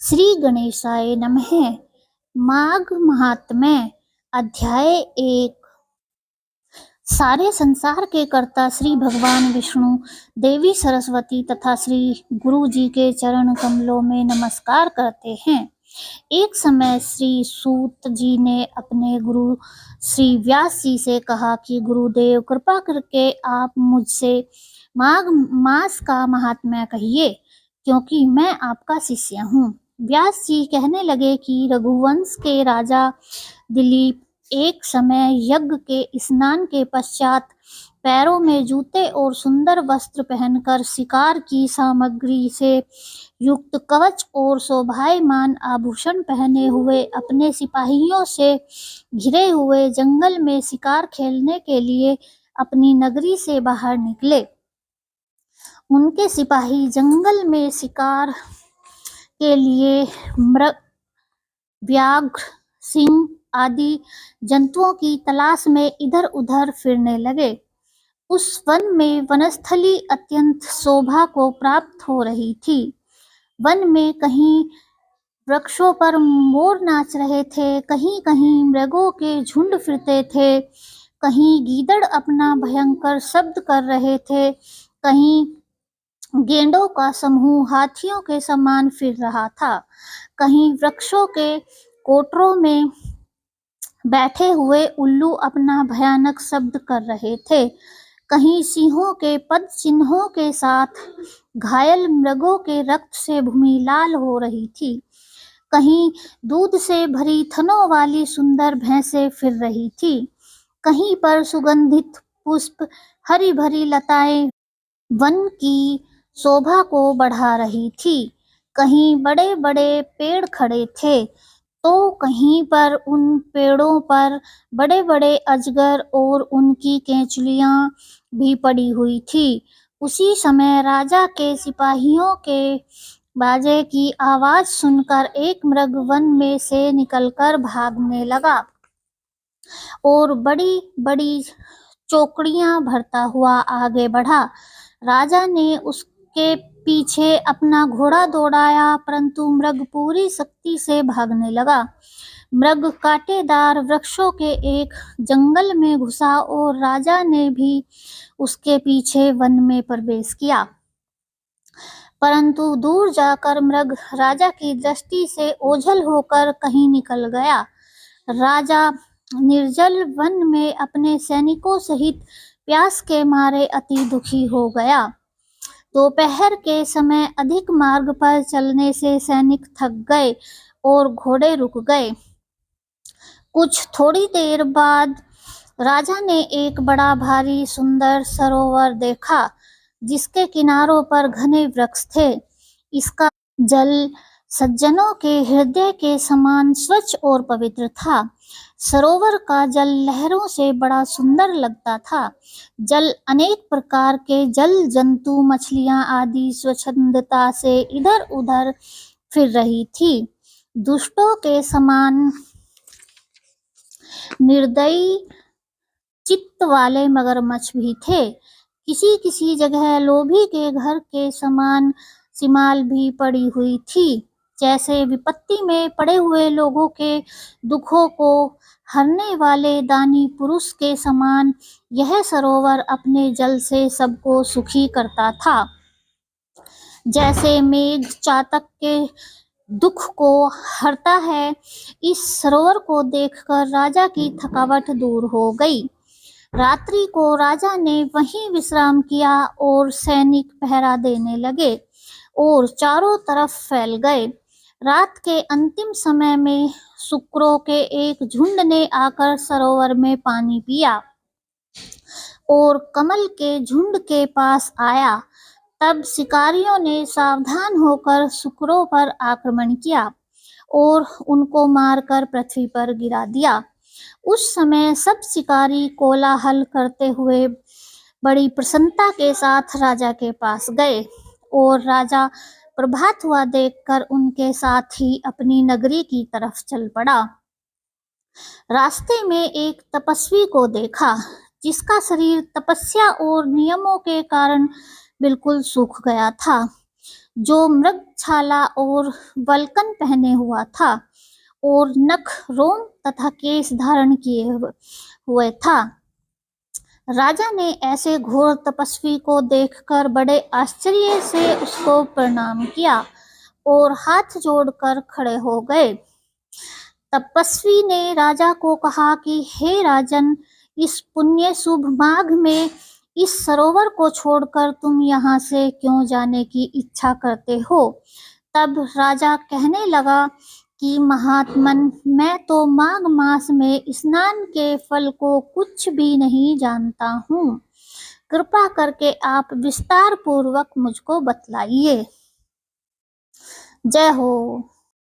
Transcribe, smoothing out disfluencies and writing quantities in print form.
श्री गणेशाय नमः। माघ महात्म्य अध्याय 1। सारे संसार के कर्ता श्री भगवान विष्णु, देवी सरस्वती तथा श्री गुरु जी के चरण कमलों में नमस्कार करते हैं। एक समय श्री सूत जी ने अपने गुरु श्री व्यास जी से कहा कि गुरुदेव, कृपा करके आप मुझसे माघ मास का महात्म्य कहिए, क्योंकि मैं आपका शिष्य हूँ। व्यास जी कहने लगे कि रघुवंश के राजा दिलीप एक समय यज्ञ के स्नान के पश्चात पैरों में जूते और सुंदर वस्त्र पहनकर शिकार की सामग्री से युक्त कवच और शोभायमान आभूषण पहने हुए अपने सिपाहियों से घिरे हुए जंगल में शिकार खेलने के लिए अपनी नगरी से बाहर निकले। उनके सिपाही जंगल में शिकार के लिए मृग, व्याघ्र, सिंह आदि जंतुओं की तलाश में इधर उधर फिरने लगे। उस वन में वनस्थली अत्यंत शोभा को प्राप्त हो रही थी। वन में कहीं वृक्षों पर मोर नाच रहे थे, कहीं कहीं मृगों के झुंड फिरते थे, कहीं गीदड़ अपना भयंकर शब्द कर रहे थे, कहीं गेंडों का समूह हाथियों के समान फिर रहा था, कहीं वृक्षों के कोटरों में बैठे हुए उल्लू अपना भयानक शब्द कर रहे थे, कहीं सिंहों के पद चिन्हों के साथ घायल मृगों के रक्त से भूमि लाल हो रही थी, कहीं दूध से भरी थनों वाली सुंदर भैंसें फिर रही थी, कहीं पर सुगंधित पुष्प, हरी भरी लताएं वन की शोभा को बढ़ा रही थी, कहीं बड़े बड़े पेड़ खड़े थे तो कहीं पर उन पेड़ों पर बड़े बड़े अजगर और उनकी केंचुलियां भी पड़ी हुई थी। उसी समय राजा के सिपाहियों के बाजे की आवाज सुनकर एक मृग वन में से निकलकर भागने लगा और बड़ी बड़ी चौकड़ियां भरता हुआ आगे बढ़ा। राजा ने उसके पीछे अपना घोड़ा दौड़ाया, परंतु मृग पूरी शक्ति से भागने लगा। मृग कांटेदार वृक्षों के एक जंगल में घुसा और राजा ने भी उसके पीछे वन में प्रवेश किया, परंतु दूर जाकर मृग राजा की दृष्टि से ओझल होकर कहीं निकल गया। राजा निर्जल वन में अपने सैनिकों सहित प्यास के मारे अति दुखी हो गया। दोपहर के समय अधिक मार्ग पर चलने से सैनिक थक गए और घोड़े रुक गए। कुछ थोड़ी देर बाद राजा ने एक बड़ा भारी सुंदर सरोवर देखा, जिसके किनारों पर घने वृक्ष थे। इसका जल सज्जनों के हृदय के समान स्वच्छ और पवित्र था। सरोवर का जल लहरों से बड़ा सुंदर लगता था। जल अनेक प्रकार के जल जंतु, मछलियां आदि स्वच्छंदता से इधर उधर फिर रही थी। दुष्टों के समान निर्दयी चित्त वाले मगरमच्छ भी थे। किसी किसी जगह लोभी के घर के समान सिमाल भी पड़ी हुई थी। जैसे विपत्ति में पड़े हुए लोगों के दुखों को हरने वाले दानी पुरुष के समान यह सरोवर अपने जल से सबको सुखी करता था। जैसे मेघ चातक के दुख को हरता है, इस सरोवर को देखकर राजा की थकावट दूर हो गई। रात्रि को राजा ने वहीं विश्राम किया और सैनिक पहरा देने लगे और चारों तरफ फैल गए। रात के अंतिम समय में शुक्रों के एक झुंड ने आकर सरोवर में पानी पिया और कमल के झुंड के पास आया। तब शिकारियों ने सावधान होकर शुक्रों पर आक्रमण किया और उनको मारकर पृथ्वी पर गिरा दिया। उस समय सब शिकारी कोलाहल करते हुए बड़ी प्रसन्नता के साथ राजा के पास गए और राजा प्रभात हुआ देखकर उनके साथ ही अपनी नगरी की तरफ चल पड़ा। रास्ते में एक तपस्वी को देखा, जिसका शरीर तपस्या और नियमों के कारण बिल्कुल सूख गया था। जो मृगछाला और वल्कन पहने हुआ था और नख, रोम तथा केश धारण किए हुए था। राजा ने ऐसे घोर तपस्वी को देखकर बड़े आश्चर्य से उसको प्रणाम किया और हाथ जोड़कर खड़े हो गए। तपस्वी ने राजा को कहा कि हे राजन, इस पुण्य शुभ माघ में इस सरोवर को छोड़कर तुम यहाँ से क्यों जाने की इच्छा करते हो? तब राजा कहने लगा कि महात्मन, मैं तो माघ मास में स्नान के फल को कुछ भी नहीं जानता हूँ। कृपा करके आप विस्तार पूर्वक मुझको बतलाइए। जय हो।